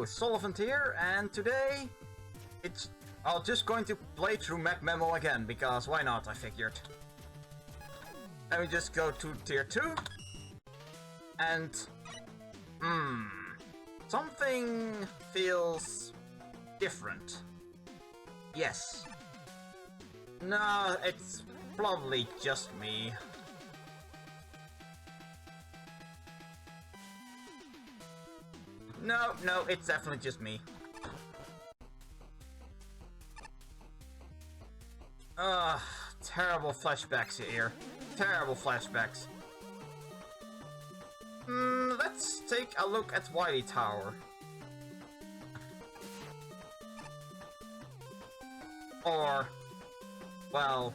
Hello, Soulephant here, and today I'm just going to play through Mech Memo again, because why not, I figured. Let me just go to tier 2, and something feels different. Yes. No, it's probably just me. No, it's definitely just me. Terrible flashbacks here. Terrible flashbacks. Let's take a look at Wily Tower. Or, well,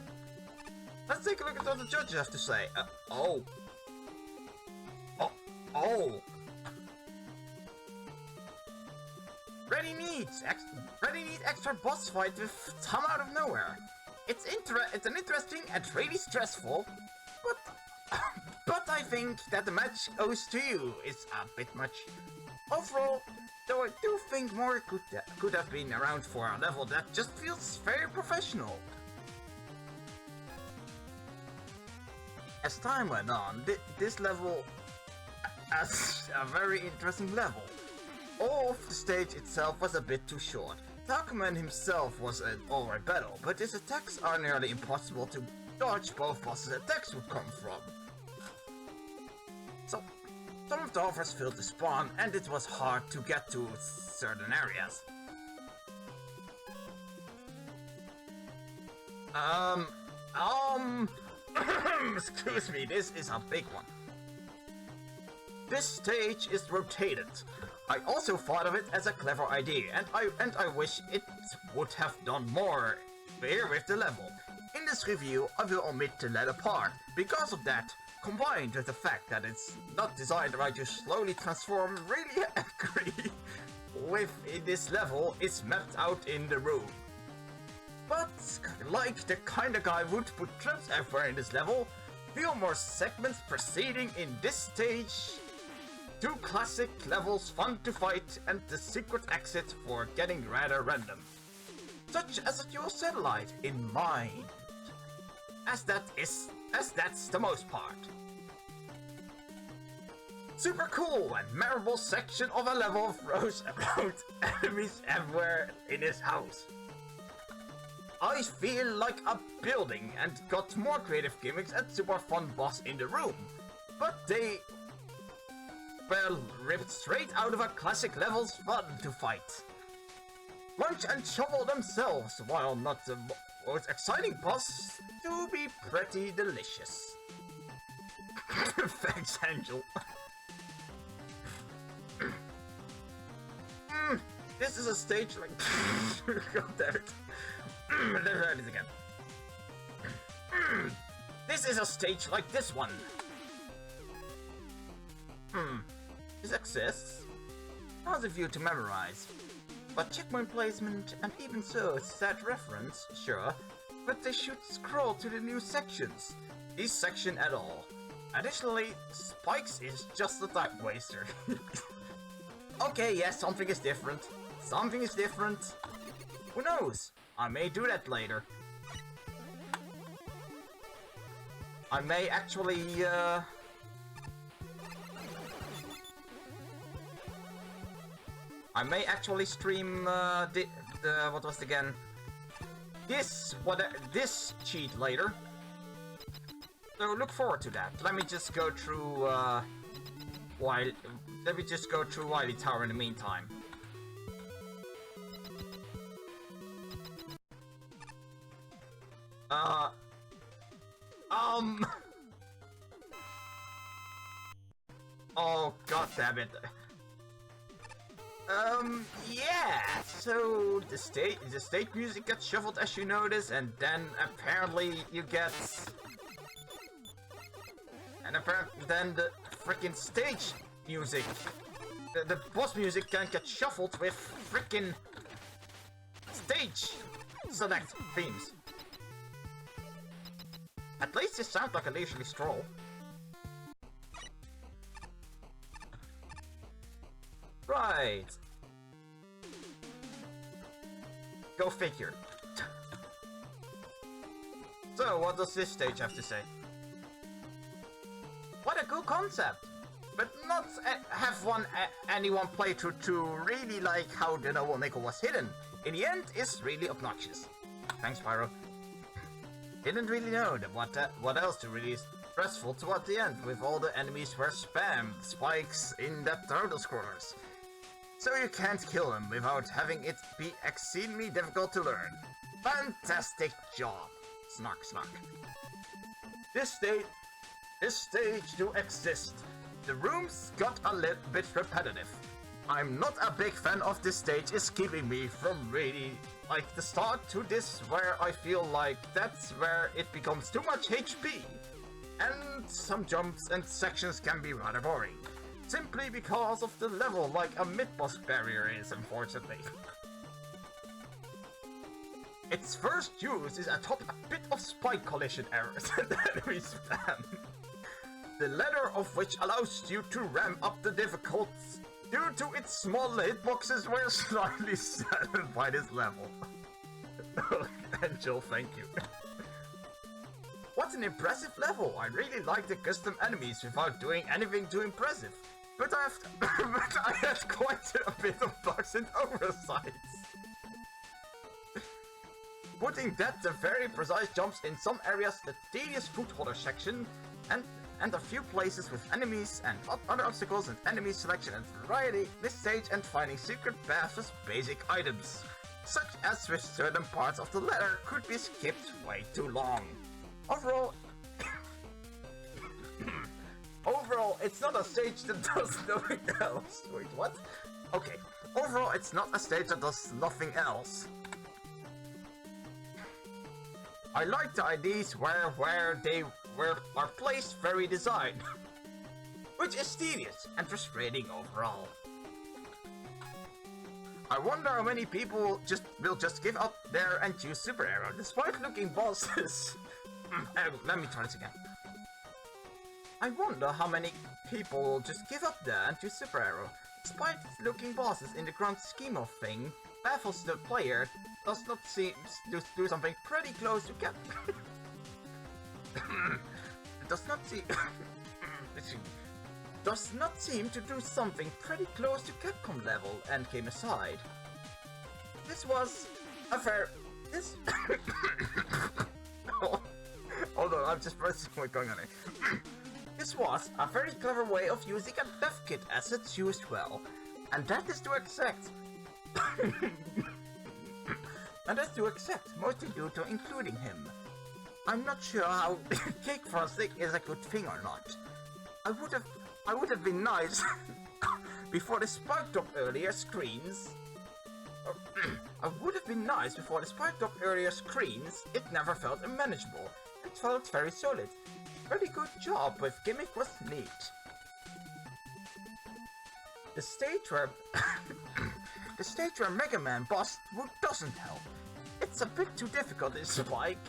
let's take a look at what the judges have to say. Oh. Ready needs extra boss fight with some out of nowhere. It's an interesting and really stressful, but I think that the match owes to you is a bit much. Overall, though, I do think more could have been around for a level that just feels very professional. As time went on, this level has a very interesting level. All of the stage itself was a bit too short. Takuman himself was an alright battle, but his attacks are nearly impossible to dodge. Both bosses' attacks would come from. So, some of the offers failed to spawn, and it was hard to get to certain areas. Excuse me, this is a big one. This stage is rotated. I also thought of it as a clever idea, and I wish it would have done more here with the level. In this review, I will omit the latter part. Because of that, combined with the fact that it's not designed right to slowly transform, really agree with this level is mapped out in the room. But like the kinda guy would put traps everywhere in this level, few more segments proceeding in this stage. 2 classic levels fun to fight, and the secret exit for getting rather random. Such as a dual satellite in mind. As that's the most part. Super cool and memorable section of a level throws around enemies everywhere in his house. I feel like a building and got more creative gimmicks and super fun boss in the room. But they were ripped straight out of a classic level's fun to fight. Lunch and shovel themselves, while not the most exciting boss, do be pretty delicious. Thanks, Enjl. This is a stage like... God damn it. Let's try this again. This is a stage like this one. This exists. How's a view to memorize? But checkpoint placement and even so, sad reference, sure, but they should scroll to the new sections. This section at all. Additionally, spikes is just a time waster. Okay, yes, something is different. Something is different. Who knows? I may do that later. I may actually, stream what was it again? This cheat later. So look forward to that. Let me just go through Wily Tower in the meantime. Oh, god damn it. Yeah, so the stage music gets shuffled as you notice, and then apparently you get... And apparently then the freaking stage music, the boss music can get shuffled with freaking stage select themes. At least it sounds like a leisurely stroll. Right. Go figure. So, what does this stage have to say? What a cool concept! But not have anyone play through to really like how the noble nickel was hidden. In the end, it's really obnoxious. Thanks, Pyro. Didn't really know that what else to really stressful toward the end, with all the enemies were spammed spikes in that turtle scrollers. So you can't kill them without having it be exceedingly difficult to learn. Fantastic job! Snark, snark. This stage do exist. The rooms got a little bit repetitive. I'm not a big fan of this stage, is keeping me from really like the start to this, where I feel like that's where it becomes too much HP. And some jumps and sections can be rather boring. Simply because of the level like a mid-boss barrier is, unfortunately. Its first use is atop a bit of spike collision errors and enemy spam. The latter of which allows you to ramp up the difficulty due to its small hitboxes were slightly saddened by this level. Enjl, thank you. What an impressive level! I really like the custom enemies without doing anything too impressive. But I had quite a bit of bugs and oversights. Putting that the very precise jumps in some areas, the tedious footholder section, and a few places with enemies and other obstacles and enemy selection and variety, this stage and finding secret paths with basic items, such as with certain parts of the ladder, could be skipped way too long. Overall, it's not a stage that does nothing else. Wait, what? Okay, overall, it's not a stage that does nothing else. I like the ideas where they are placed very designed, which is tedious and frustrating overall. I wonder how many people will just give up there and choose Super Arrow, despite looking bosses. Let me try this again. I wonder how many people will just give up there and choose Super Arrow, despite looking bosses in the grand scheme of things. Baffles the player, does not seem to do something pretty close to Cap. does not seem to do something pretty close to Capcom level and came aside. This was a fair. Hold on, I'm just pressing what's going on here. This was a very clever way of using a dev kit assets used well, and that is to accept. And that's to accept, mostly due to including him. I'm not sure how cake frosting is a good thing or not. I would have been nice before the spike dropped earlier screens. I would have been nice before the spike dropped earlier screens. It never felt unmanageable. It felt very solid. Very good job with gimmick was neat. The stage where Mega Man boss doesn't help. It's a bit too difficult in Spike.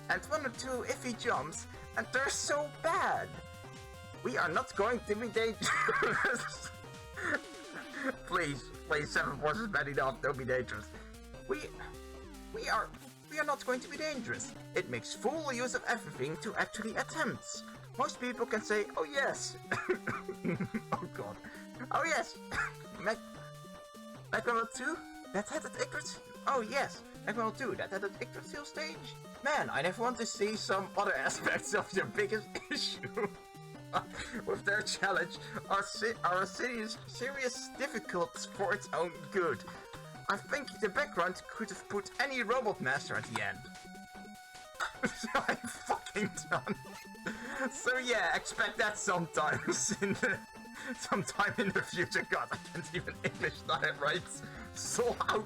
And one or two iffy jumps, and they're so bad. We are not going to be dangerous. Please, 7 forces bad enough, don't be dangerous. We are not going to be dangerous. It makes full use of everything to actually attempt. Most people can say, oh yes. Oh god. Oh yes. Mega 2? That had an accuracy? Oh yes. Mega 2, that had an accuracy stage? Man, I never want to see some other aspects of your biggest issue. With their challenge are serious difficulties for its own good. I think the background could have put any robot master at the end. I'm fucking done. So yeah, expect that sometimes sometime in the future. God, I can't even English that right. So out.